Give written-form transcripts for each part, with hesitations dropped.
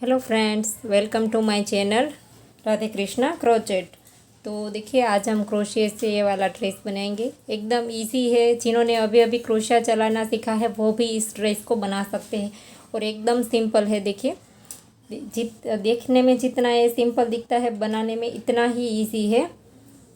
Hello friends, welcome to my channel Radhe Krishna crochet. तो देखिए, आज हम क्रोशिया से ये वाला ड्रेस बनाएंगे। एकदम इजी है। जिन्होंने अभी अभी क्रोशिया चलाना सीखा है वो भी इस ड्रेस को बना सकते हैं और एकदम सिंपल है। देखिए, देखने में जितना ये सिंपल दिखता है, बनाने में इतना ही इजी है।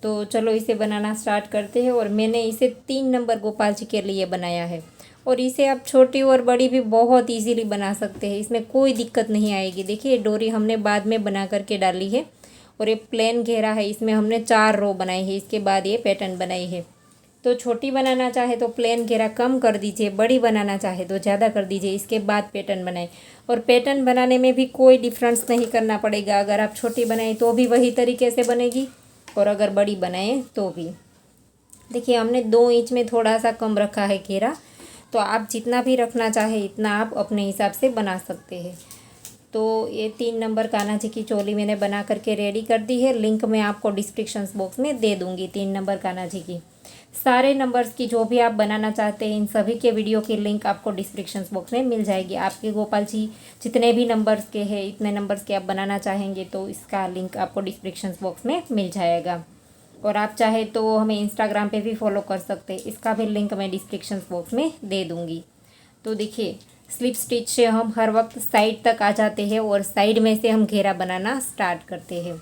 तो चलो इसे बनाना स्टार्ट करते हैं। और मैंने इसे 3 नंबर गोपाल जी के लिए बनाया है और इसे आप छोटी और बड़ी भी बहुत इजीली बना सकते हैं। इसमें कोई दिक्कत नहीं आएगी। देखिए, डोरी हमने बाद में बना करके डाली है और ये प्लेन घेरा है। इसमें हमने 4 रो बनाई है, इसके बाद ये पैटर्न बनाई है। तो छोटी बनाना चाहे तो प्लेन घेरा कम कर दीजिए, बड़ी बनाना चाहे तो ज़्यादा कर दीजिए, इसके बाद पैटर्न बनाए। और पैटर्न बनाने में भी कोई डिफरेंस नहीं करना पड़ेगा। अगर आप छोटी बनाएं तो भी वही तरीके से बनेगी और अगर बड़ी बनाएं तो भी। देखिए, हमने 2 इंच में थोड़ा सा कम रखा है घेरा, तो आप जितना भी रखना चाहे इतना आप अपने हिसाब से बना सकते हैं। तो ये 3 नंबर कान्हा जी की चोली मैंने बना करके रेडी कर दी है। लिंक मैं आपको डिस्क्रिप्शन बॉक्स में दे दूँगी 3 नंबर कान्हा जी की। सारे नंबर्स की जो भी आप बनाना चाहते हैं इन सभी के वीडियो की लिंक आपको डिस्क्रिप्शन बॉक्स में मिल जाएगी। आपके गोपाल जी जितने भी नंबर्स के हैं, इतने नंबर्स के आप बनाना चाहेंगे तो इसका लिंक आपको डिस्क्रिप्शन बॉक्स में मिल जाएगा। और आप चाहे तो हमें इंस्टाग्राम पे भी फॉलो कर सकते हैं, इसका भी लिंक मैं डिस्क्रिप्शन बॉक्स में दे दूँगी। तो देखिए, स्लिप स्टिच से हम हर वक्त साइड तक आ जाते हैं और साइड में से हम घेरा बनाना स्टार्ट करते हैं।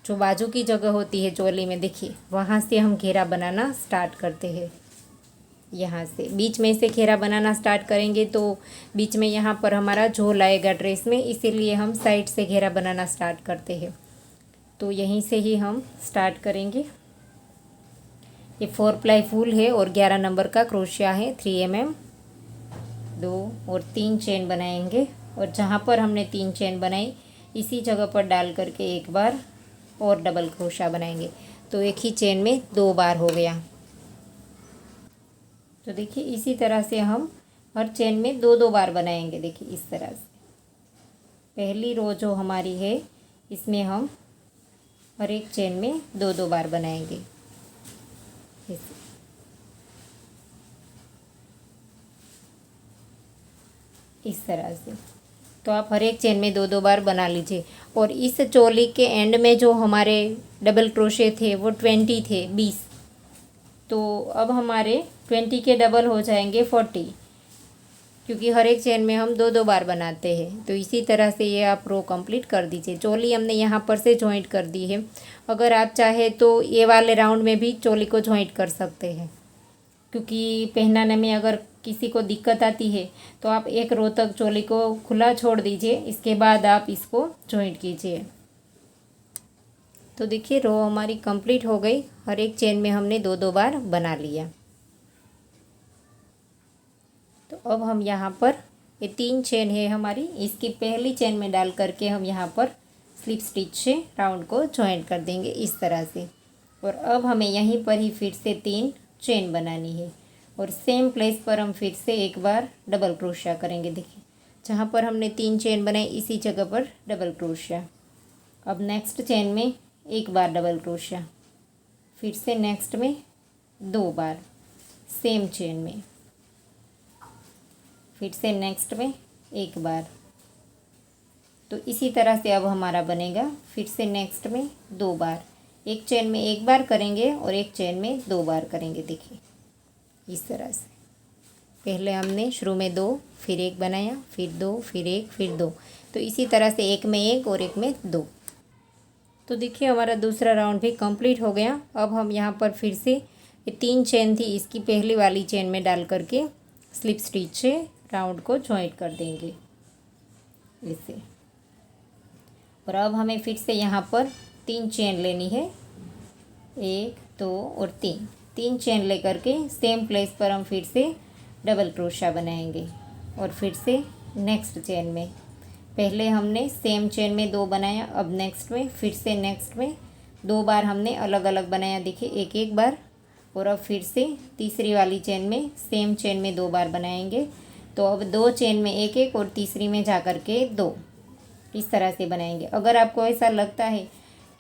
जो बाजू की जगह होती है चोली में, देखिए वहाँ से हम घेरा बनाना स्टार्ट करते हैं। यहाँ से बीच में से घेरा बनाना स्टार्ट करेंगे तो बीच में यहाँ पर हमारा झोल आएगा ड्रेस में, इसीलिए हम साइड से घेरा बनाना स्टार्ट करते हैं। तो यहीं से ही हम स्टार्ट करेंगे। ये 4 प्लाई फूल है और 11 नंबर का क्रोशिया है। 3 mm 2 और 3 चेन बनाएंगे और जहाँ पर हमने 3 चेन बनाई इसी जगह पर डाल करके एक बार और डबल क्रोशिया बनाएंगे। तो एक ही चेन में 2 बार हो गया। तो देखिए, इसी तरह से हम हर चेन में 2 2 बार बनाएंगे। देखिए, इस तरह से पहली रो जो हमारी है इसमें हम हर एक चेन में 2 2 बार बनाएंगे। इस तरह से तो आप हर एक चेन में 2 2 बार बना लीजिए। और इस चोली के एंड में जो हमारे डबल क्रोशे थे वो 20 थे, 20। तो अब हमारे 20 के डबल हो जाएंगे 40, क्योंकि हर एक चेन में हम 2 2 बार बनाते हैं। तो इसी तरह से ये आप रो कंप्लीट कर दीजिए। चोली हमने यहाँ पर से जॉइंट कर दी है। अगर आप चाहे तो ये वाले राउंड में भी चोली को जॉइंट कर सकते हैं, क्योंकि पहनाने में अगर किसी को दिक्कत आती है तो आप एक रो तक चोली को खुला छोड़ दीजिए, इसके बाद आप इसको जॉइंट कीजिए। तो देखिए, रो हमारी कंप्लीट हो गई। हर एक चेन में हमने 2 2 बार बना लिया। तो अब हम यहाँ पर ये 3 चेन है हमारी, इसकी पहली चेन में डाल करके हम यहाँ पर स्लिप स्टिच से राउंड को जॉइंट कर देंगे इस तरह से। और अब हमें यहीं पर ही फिर से 3 चेन बनानी है और सेम प्लेस पर हम फिर से एक बार डबल क्रोशिया करेंगे। देखिए, जहाँ पर हमने 3 चेन बनाई इसी जगह पर डबल क्रोशिया। अब नेक्स्ट चेन में एक बार डबल क्रोशिया, फिर से नेक्स्ट में 2 बार सेम चेन में, फिर से नेक्स्ट में एक बार। तो इसी तरह से अब हमारा बनेगा। फिर से नेक्स्ट में 2 बार, एक चेन में एक बार करेंगे और एक चेन में 2 बार करेंगे। देखिए, इस तरह से पहले हमने शुरू में 2, फिर 1 बनाया, फिर 2, फिर 1, फिर 2। तो इसी तरह से एक में 1 और एक में 2। तो देखिए, हमारा दूसरा राउंड भी कंप्लीट हो गया। अब हम यहाँ पर फिर से ये 3 चेन थी, इसकी पहली वाली चेन में डाल करके स्लिप स्टिच से राउंड को जॉइंट कर देंगे इसे। और अब हमें फिर से यहाँ पर 3 चेन लेनी है, 1 2 और 3 चेन लेकर के सेम प्लेस पर हम फिर से डबल क्रोशिया बनाएंगे। और फिर से नेक्स्ट चेन में पहले हमने सेम चेन में 2 बनाया, अब नेक्स्ट में फिर से नेक्स्ट में 2 बार हमने अलग अलग बनाया। देखिए, एक एक बार। और अब फिर से तीसरी वाली चेन में सेम चेन में 2 बार बनाएंगे। तो अब 2 चेन में एक एक और तीसरी में जा कर के 2, इस तरह से बनाएंगे। अगर आपको ऐसा लगता है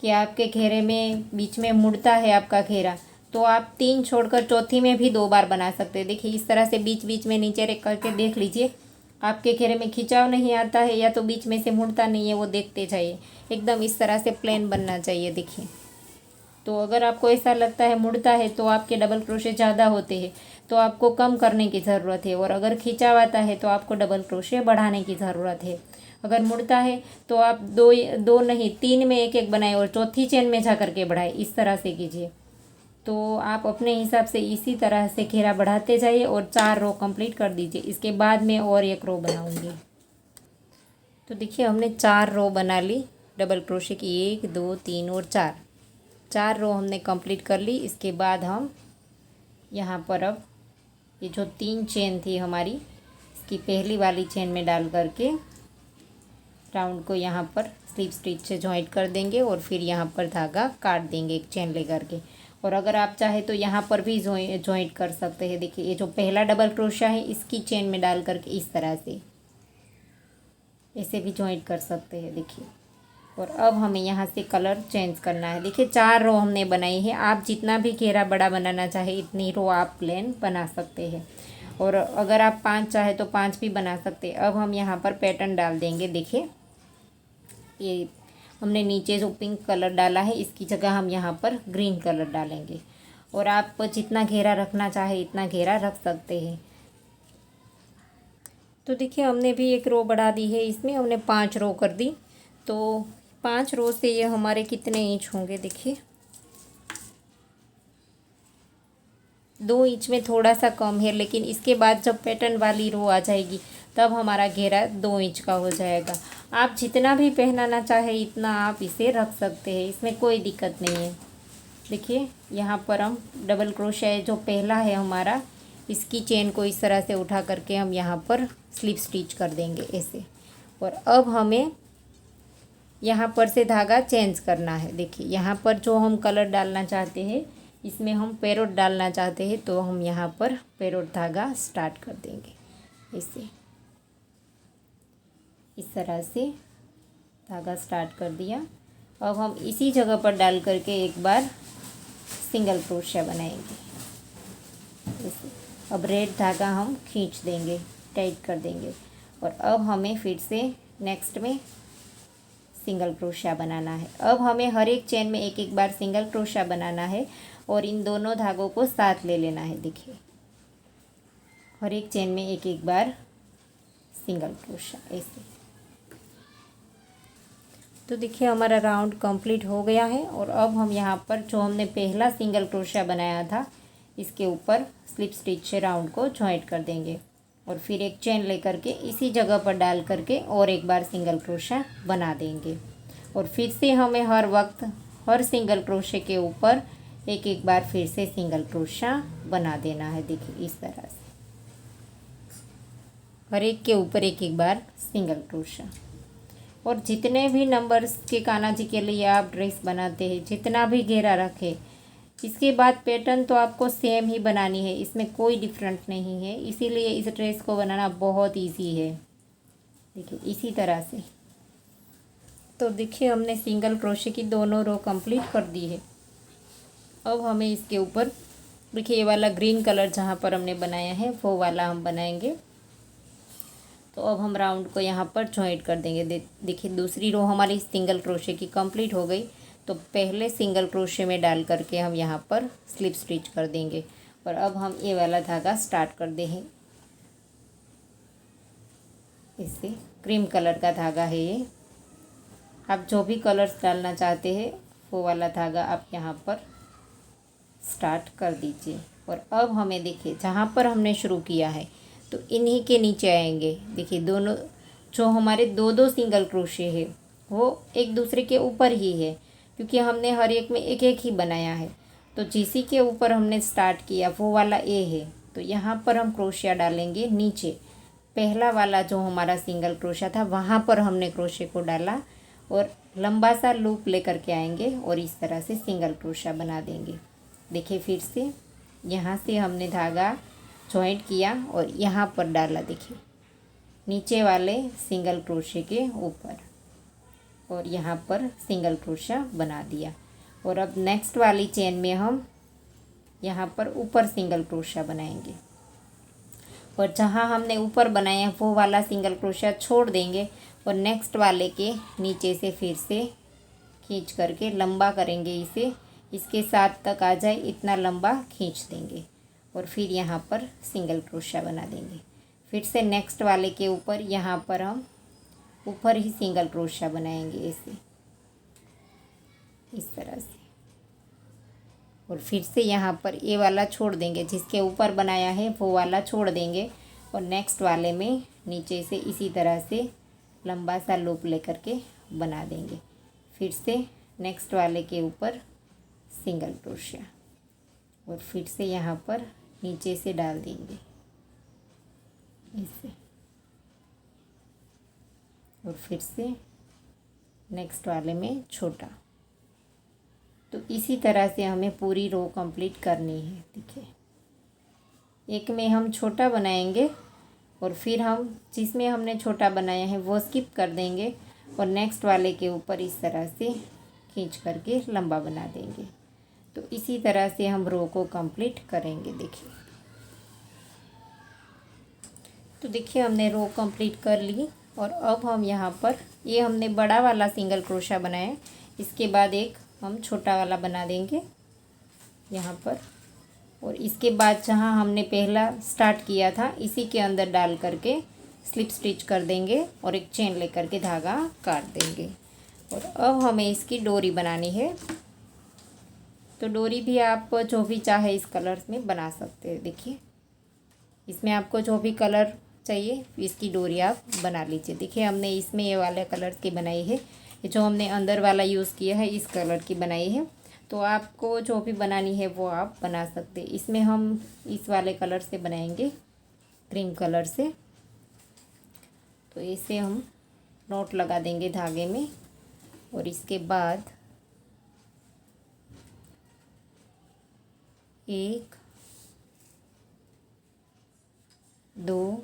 कि आपके घेरे में बीच में मुड़ता है आपका घेरा, तो आप 3 छोड़कर चौथी में भी 2 बार बना सकते हैं। देखिए, इस तरह से बीच बीच में नीचे रख करके देख लीजिए आपके घेरे में खिंचाव नहीं आता है या तो बीच में से मुड़ता नहीं है, वो देखते जाइए। एकदम इस तरह से प्लेन बनना चाहिए। देखिए, तो अगर आपको ऐसा लगता है मुड़ता है तो आपके डबल क्रोशे ज़्यादा होते हैं, तो आपको कम करने की ज़रूरत है। और अगर खिंचाव आता है तो आपको डबल क्रोशे बढ़ाने की ज़रूरत है। अगर मुड़ता है तो आप दो दो नहीं 3 में एक एक बनाए और चौथी चेन में जा करके बढ़ाए, इस तरह से कीजिए। तो आप अपने हिसाब से इसी तरह से घेरा बढ़ाते जाइए और 4 रो कंप्लीट कर दीजिए। इसके बाद में और एक रो बनाऊंगी। तो देखिए, हमने 4 रो बना ली डबल क्रोशे की, 1 2 3 और 4 रो हमने कंप्लीट कर ली। इसके बाद हम यहाँ पर अब ये जो 3 चेन थी हमारी, इसकी पहली वाली चेन में डाल करके राउंड को यहाँ पर स्लिप स्टिच से जॉइंट कर देंगे और फिर यहाँ पर धागा काट देंगे एक चेन लेकर के। और अगर आप चाहे तो यहाँ पर भी जॉइंट कर सकते हैं। देखिए, ये जो पहला डबल क्रोशा है इसकी चेन में डाल करके इस तरह से ऐसे भी जॉइंट कर सकते हैं। देखिए, और अब हमें यहाँ से कलर चेंज करना है। देखिए, 4 रो हमने बनाई है। आप जितना भी घेरा बड़ा बनाना चाहे इतनी रो आप प्लेन बना सकते हैं। और अगर आप 5 चाहे तो 5 भी बना सकते हैं। अब हम यहाँ पर पैटर्न डाल देंगे। देखिए, ये हमने नीचे जो पिंक कलर डाला है इसकी जगह हम यहाँ पर ग्रीन कलर डालेंगे। और आप जितना घेरा रखना चाहे इतना घेरा रख सकते हैं। तो देखिए, हमने भी एक रो बढ़ा दी है। इसमें हमने 5 रो कर दी। तो 5 रो से ये हमारे कितने इंच होंगे? देखिए, 2 इंच में थोड़ा सा कम है, लेकिन इसके बाद जब पैटर्न वाली रो आ जाएगी तब हमारा घेरा 2 इंच का हो जाएगा। आप जितना भी पहनाना चाहे इतना आप इसे रख सकते हैं, इसमें कोई दिक्कत नहीं है। देखिए, यहाँ पर हम डबल क्रोशे जो पहला है हमारा, इसकी चेन को इस तरह से उठा करके हम यहाँ पर स्लिप स्टिच कर देंगे ऐसे। और अब हमें यहाँ पर से धागा चेंज करना है। देखिए, यहाँ पर जो हम कलर डालना चाहते हैं, इसमें हम पैरोट डालना चाहते हैं, तो हम यहाँ पर पैरोट धागा स्टार्ट कर देंगे ऐसे। इस तरह से धागा स्टार्ट कर दिया। अब हम इसी जगह पर डाल करके एक बार सिंगल क्रोशिया बनाएंगे ऐसे। अब रेड धागा हम खींच देंगे, टाइट कर देंगे। और अब हमें फिर से नेक्स्ट में सिंगल क्रोशिया बनाना है। अब हमें हर एक चेन में एक एक बार सिंगल क्रोशिया बनाना है और इन दोनों धागों को साथ ले लेना है। देखिए, हर एक चेन में एक एक बार सिंगल क्रोशिया ऐसे। तो देखिए, हमारा राउंड कंप्लीट हो गया है। और अब हम यहाँ पर जो हमने पहला सिंगल क्रोशिया बनाया था इसके ऊपर स्लिप स्टिच से राउंड को जॉइंट कर देंगे और फिर एक चेन लेकर के इसी जगह पर डाल करके और एक बार सिंगल क्रोशिया बना देंगे। और फिर से हमें हर वक्त हर सिंगल क्रोशिया के ऊपर एक एक बार फिर से सिंगल क्रोशिया बना देना है। देखिए, इस तरह से हर एक के ऊपर एक एक बार सिंगल क्रोशिया। और जितने भी नंबर्स के कान्हा जी के लिए आप ड्रेस बनाते हैं, जितना भी घेरा रखें, इसके बाद पैटर्न तो आपको सेम ही बनानी है, इसमें कोई डिफरेंट नहीं है। इसीलिए इस ड्रेस को बनाना बहुत इजी है। देखिए, इसी तरह से। तो देखिए, हमने सिंगल क्रोशे की दोनों रो कंप्लीट कर दी है। अब हमें इसके ऊपर देखिए ये वाला ग्रीन कलर जहाँ पर हमने बनाया है वो वाला हम बनाएंगे। तो अब हम राउंड को यहाँ पर जॉइंट कर देंगे। देखिए, दूसरी रो हमारी सिंगल क्रोशे की कंप्लीट हो गई। तो पहले सिंगल क्रोशे में डाल करके हम यहाँ पर स्लिप स्टिच कर देंगे। और अब हम ये वाला धागा स्टार्ट कर देंगे। इससे क्रीम कलर का धागा है ये। आप जो भी कलर्स डालना चाहते हैं वो वाला धागा आप यहाँ पर स्टार्ट कर दीजिए। और अब हमें देखिए जहाँ पर हमने शुरू किया है तो इन्हीं के नीचे आएंगे। देखिए, दोनों जो हमारे दो दो सिंगल क्रोशे है वो एक दूसरे के ऊपर ही है, क्योंकि हमने हर एक में एक एक ही बनाया है। तो जिसी के ऊपर हमने स्टार्ट किया वो वाला ए है, तो यहाँ पर हम क्रोशिया डालेंगे नीचे। पहला वाला जो हमारा सिंगल क्रोशिया था वहाँ पर हमने क्रोशे को डाला और लंबा सा लूप लेकर के आएंगे और इस तरह से सिंगल क्रोशिया बना देंगे। देखिए, फिर से यहाँ से हमने धागा जॉइंट किया और यहाँ पर डाला। देखिए, नीचे वाले सिंगल क्रोशे के ऊपर और यहाँ पर सिंगल क्रोशिया बना दिया। और अब नेक्स्ट वाली चेन में हम यहाँ पर ऊपर सिंगल क्रोशिया बनाएंगे और जहाँ हमने ऊपर बनाया है वो वाला सिंगल क्रोशिया छोड़ देंगे और नेक्स्ट वाले के नीचे से फिर से खींच करके लंबा करेंगे इसे, इसके साथ तक आ जाए इतना लंबा खींच देंगे और फिर यहाँ पर सिंगल क्रोशिया बना देंगे। फिर से नेक्स्ट वाले के ऊपर यहाँ पर हम ऊपर ही सिंगल क्रोशिया बनाएंगे ऐसे, इस तरह से। और फिर से यहाँ पर ये वाला छोड़ देंगे, जिसके ऊपर बनाया है वो वाला छोड़ देंगे और नेक्स्ट वाले में नीचे से इसी तरह से लंबा सा लूप लेकर के बना देंगे। फिर से नेक्स्ट वाले के ऊपर सिंगल क्रोशिया और फिर से यहाँ पर नीचे से डाल देंगे ऐसे, और फिर से नेक्स्ट वाले में छोटा। तो इसी तरह से हमें पूरी रो कंप्लीट करनी है। देखिए, एक में हम छोटा बनाएंगे और फिर हम जिसमें हमने छोटा बनाया है वो स्किप कर देंगे और नेक्स्ट वाले के ऊपर इस तरह से खींच करके लंबा बना देंगे। तो इसी तरह से हम रो को कंप्लीट करेंगे। देखिए, तो देखिए हमने रो कंप्लीट कर ली और अब हम यहाँ पर ये हमने बड़ा वाला सिंगल क्रोशिया बनाया, इसके बाद एक हम छोटा वाला बना देंगे यहाँ पर और इसके बाद जहाँ हमने पहला स्टार्ट किया था इसी के अंदर डाल करके स्लिप स्टिच कर देंगे और एक चेन लेकर के धागा काट देंगे। और अब हमें इसकी डोरी बनानी है। तो डोरी भी आप जो भी चाहे इस कलर में बना सकते हैं। देखिए, इसमें आपको जो भी कलर चाहिए इसकी डोरी आप बना लीजिए। देखिए, हमने इसमें ये वाले कलर की बनाई है, ये जो हमने अंदर वाला यूज़ किया है इस कलर की बनाई है। तो आपको जो भी बनानी है वो आप बना सकते हैं। इसमें हम इस वाले कलर से बनाएंगे, क्रीम कलर से। तो इसे हम नॉट लगा देंगे धागे में और इसके बाद 1 2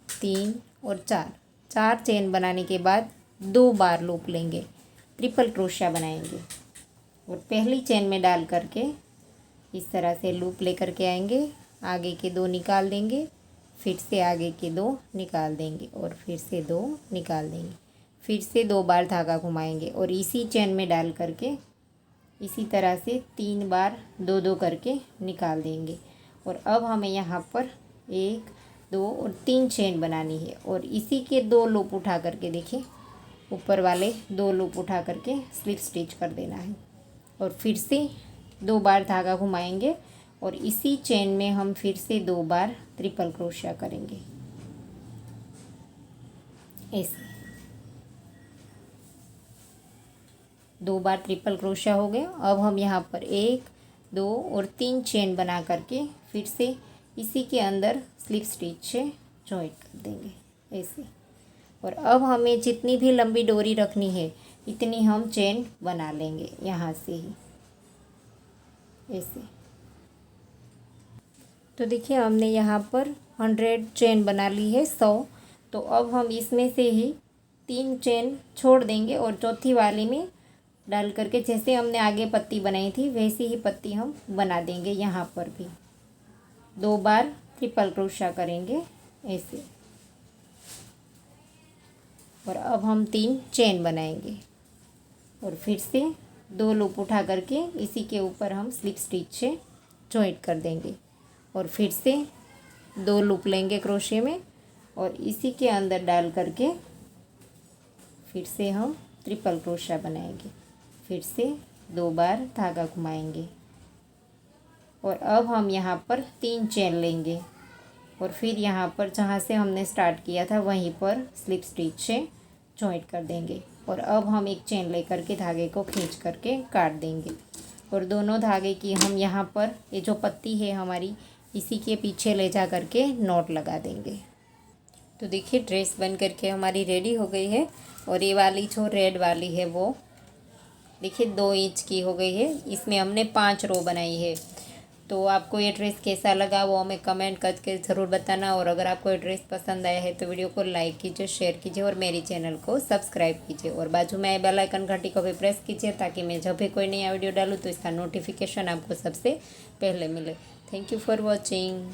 3 और 4 चेन बनाने के बाद 2 बार लूप लेंगे, ट्रिपल क्रोशिया बनाएंगे और पहली चेन में डाल करके इस तरह से लूप लेकर के आएंगे, आगे के 2 निकाल देंगे, फिर से आगे के 2 निकाल देंगे और फिर से 2 निकाल देंगे, फिर से 2 बार धागा घुमाएंगे और इसी चेन में डाल करके इसी तरह से 3 बार 2-2 करके निकाल देंगे। और अब हमें यहाँ पर 1 2 और 3 चेन बनानी है और इसी के 2 लूप उठा करके देखिए ऊपर वाले 2 लूप उठा करके स्लिप स्टिच कर देना है और फिर से 2 बार धागा घुमाएंगे और इसी चेन में हम फिर से 2 बार ट्रिपल क्रोशिया करेंगे ऐसे। 2 बार ट्रिपल क्रोशिया हो गए। अब हम यहाँ पर 1 2 और 3 चेन बना करके फिर से इसी के अंदर स्लिप स्टिच से जॉइंट कर देंगे ऐसे। और अब हमें जितनी भी लंबी डोरी रखनी है इतनी हम चेन बना लेंगे यहाँ से ही ऐसे। तो देखिए, हमने यहाँ पर 100 चेन बना ली है, 100। तो अब हम इसमें से ही 3 चेन छोड़ देंगे और चौथी वाली में डाल करके जैसे हमने आगे पत्ती बनाई थी वैसी ही पत्ती हम बना देंगे। यहाँ पर भी 2 बार ट्रिपल क्रोशिया करेंगे ऐसे। और अब हम 3 चेन बनाएंगे और फिर से 2 लूप उठा करके इसी के ऊपर हम स्लिप स्टिच से जॉइंट कर देंगे और फिर से 2 लूप लेंगे क्रोशे में और इसी के अंदर डाल करके फिर से हम ट्रिपल क्रोशिया बनाएंगे, फिर से 2 बार धागा घुमाएंगे और अब हम यहाँ पर 3 चेन लेंगे और फिर यहाँ पर जहाँ से हमने स्टार्ट किया था वहीं पर स्लिप स्टिच से जॉइंट कर देंगे और अब हम एक चेन लेकर के धागे को खींच करके काट देंगे और दोनों धागे की हम यहाँ पर ये जो पत्ती है हमारी इसी के पीछे ले जा करके नॉट लगा देंगे। तो देखिए, ड्रेस बन करके हमारी रेडी हो गई है और ये वाली जो रेड वाली है वो देखिए 2 इंच की हो गई है। इसमें हमने 5 रो बनाई है। तो आपको ये ड्रेस कैसा लगा वो हमें कमेंट करके ज़रूर बताना और अगर आपको ये ड्रेस पसंद आया है तो वीडियो को लाइक कीजिए, शेयर कीजिए और मेरी चैनल को सब्सक्राइब कीजिए और बाजू में बेल आइकन घंटी को भी प्रेस कीजिए ताकि मैं जब भी कोई नया वीडियो डालूँ तो इसका नोटिफिकेशन आपको सबसे पहले मिले। Thank you for watching.